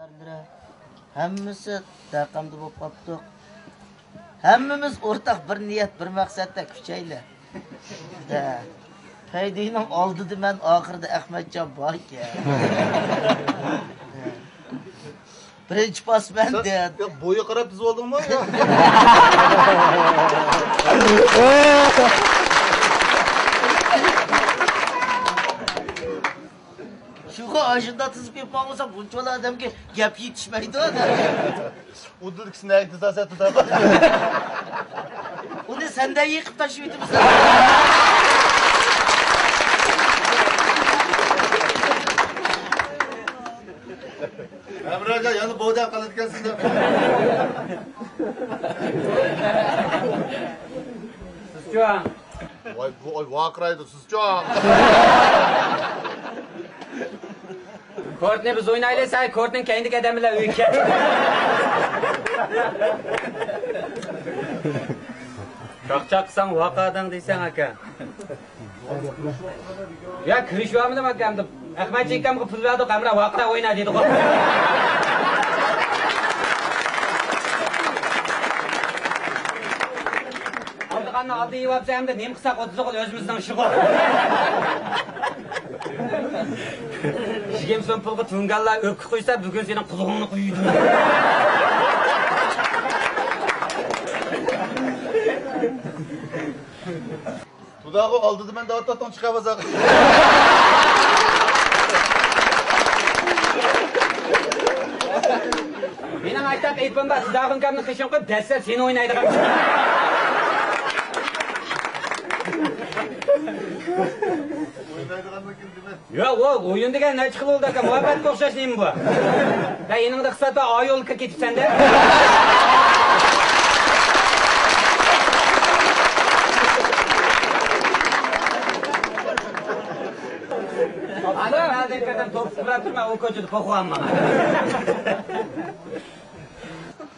Hammasi taqamda bo'lib qopdi. Hammamiz o'rtaq bir niyat, bir maqsadda kuchayli. Paydining oldida men oxirida Ahmadjon bor ekan. Birinchi posman dedi. Bo'yi qarab tizib oldingmi? Shuga ashunda tizib kelmoqsa bunchalar odamga gap yetishmaydi. Udilkisini aytsa tutadi. Uni sendan yiqib tashlaymiz. Amraga yana bo'ydan qiladigansizlar. Sizjon. Voy vaqiraydi sizjon. Kortni biz o'ynaylik, sen kortning keyingi adamlar uyga. Chaqchaq qilsang vaqadan deysan aka. Ya kirishvamdim akam deb. Ahmad chekamga pul berdi, qamra vaqta o'yna dedi. Aldiqanni oldi yeyapsa hamda nem qilsak o'tsa qol o'zimizning ishi bor. Shigem son pulga tunganlar o'kib qo'ysa, bugun sening qulog'ingni qo'ydi. Tudağı aldı men davattan çıkavazaq. Mening aytaq aytbamba, tudag'im kamni qishin qo'yib, dassa seni o'ynaydigan. Yo'q, o'yin degan nima chiqib oldi aka? Muhabbatga o'xshash nima bu? Da eningda hisobda ayolga ketibsan-da. Ana, hozirdan to'pib turma, u ko'chada qo'qoqman.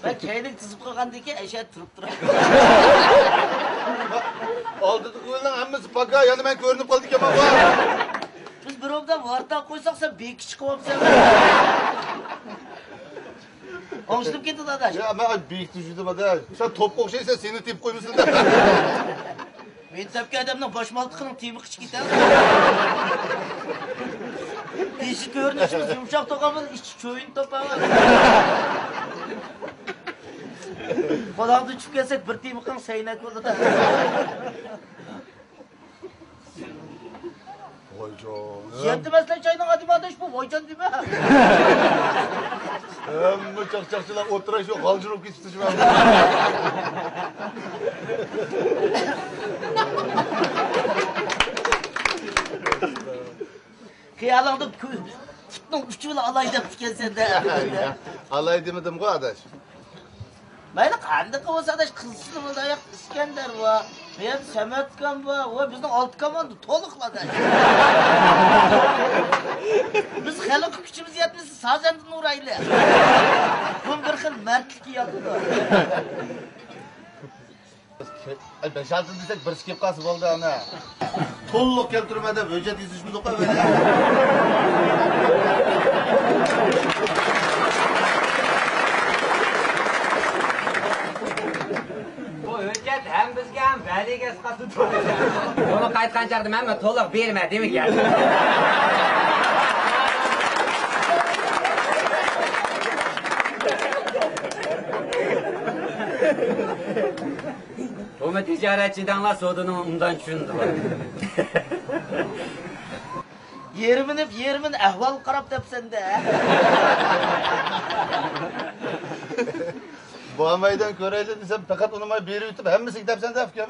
Ben keylik tizib qo'ygandan keyin ashad turib turadi. Oldi qo'yilgan hammasi paka, yana men ko'rinib qoldik ekan bu. Biz birovdan varta qo'ysak sen bekich qo'yapsan. Oңшылып ketdi adaş. Ya men bek düşürdüm adaş. Sen top o'xshaysan, seni tep qo'ymasin da. Men tepki adamning bosh maltiqining temi qichib ketadi. Teshi ko'rinishimiz yumshoq to'qamiz, ichi cho'yin topamiz. Qo'lingni tushib kelsak bir temi qilib saynak bo'ladi. Voyjon. Yetmaslar choyning adimadash bu voyjon dema. Hamma chaqchaqchilar o'tira shu g'aljirib ketibdi shu. Xiyolingda putning uchi bilan olay deb kelsan-da. Alay demedim-ku adaş. Mayli qanday qilsa adaş qilsin bo'ldi oyoq Iskandar va men Samatkan va bizning alt komanda to'liqladi. Biz xalq kuchimiz yetmasa sazandni urayli. Bu bir xil mardlik yo'qdi. Ay 5-6 desek bir kelib qolsa bo'ldi ana. To'liq keltirmada hujjat yozishimiz o'qaveradi. Hujjat ham bizga ham valiga sifatida to'laydi. Buni qaytqanchaqda men to'liq berma demagan. Buni tijoratchidanlar sodining undan tushundi. Yerimin ahvol qarab debsan-da. Bu amaydan ko'rayli desam faqat unimay berib o'tib hammasiga debsan-da afkan.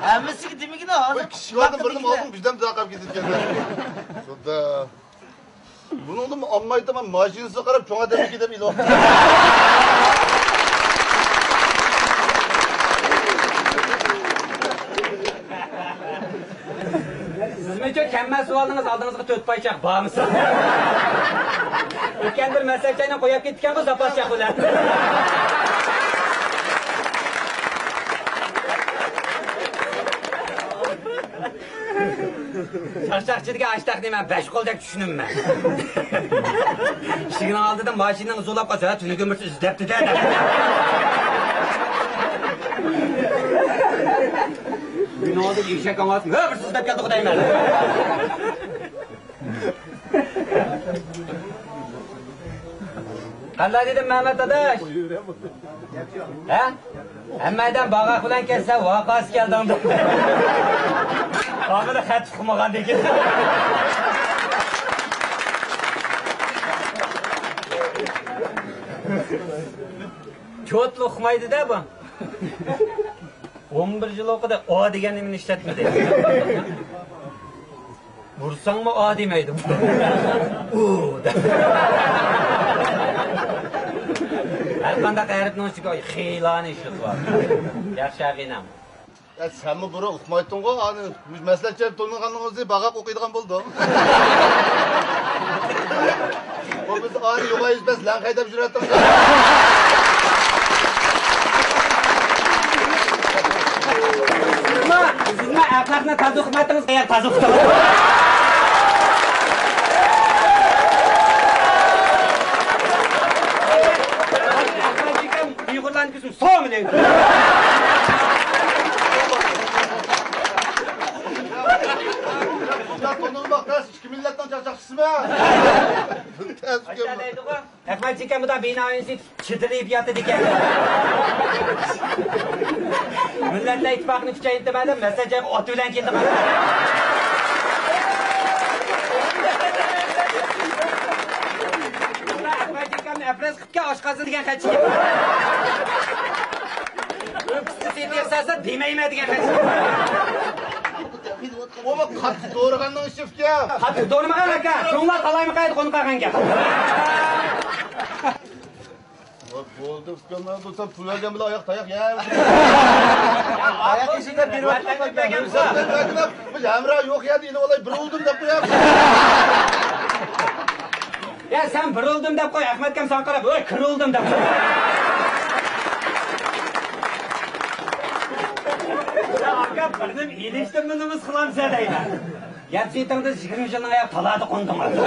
Hammasiga demagina hozir Kishlardan birini oldim, bizdan taqab ketgan. Sunda bunu oldum olmaydi men mashinasiga qarab cho'ng adamga deb iloq. Sizmi-ku kammas savolningiz oldingizga 4 poychaq bormisiz? O'tgan bir masalchani qo'yib ketgan bu zaposchaq bilan. Çarşaqçılığa açtaq deyəm, 5 qoldək düşünüm mən. İşigini aldı da maşinini zolab qaça, tünü gömürsü izləbdi də. Gün oldu, işe kamasın. Öbür sizlep geldi kudayım ben. Allah dedim Mehmet adaş. He? Emmeden bağak ulan kesse vakas geldi onda. Abi de xat çıkmagan dekin. Çotlu okumaydı da bu. 11 yıl okudu, o degenini işletmedi. Vursan mı o demeydi. Her kanda qəribnin çıkıyor, xeylan işlik var. Yaxşı ağinam. Ya sen mi bura okumaydın o? Hani meslek çevip toyunganın özü bağak okuyduğun buldu. O biz ani yola yüzmez, lan kaydap jüretim. Sizin ahlakına taz okumadınız, eğer taz okudunuz. Uygurlan kızım, soğuk mu değil? Ya tonunu bak, ters iki milletten çarşakçısı mı? Aşağıdaydı bu. Ekmek çikken bu da bina oyuncu çıtırlayıp yattı diken. Milletle ittifakını fikir demedim, mesajım otuyla girdim. Ekmek çikken efres kıtka aşkası diken kaçıyım. Öpüstü yersarsa demeyime diken kaçıyım. O bak katı doğurgandan şef ya. Hadi doğruma kalak ha. Şunlar kalayımı kaydı konu kalkan gel. Bak bu oldu fıkkanlar dursan pulverden bile ayak tayak ya. Ayak içinde bir vakit Bu Emrah yok ya değil olay bir oldum da bu ya. Ya sen bırıldım dep koy, Ahmet Kem sana karab, öyle kırıldım dep koy. Ya Akap, bizim iliştirmenimiz kılam sedeydi. Yap seytandı 20 yılın ayak taladı kondum artık.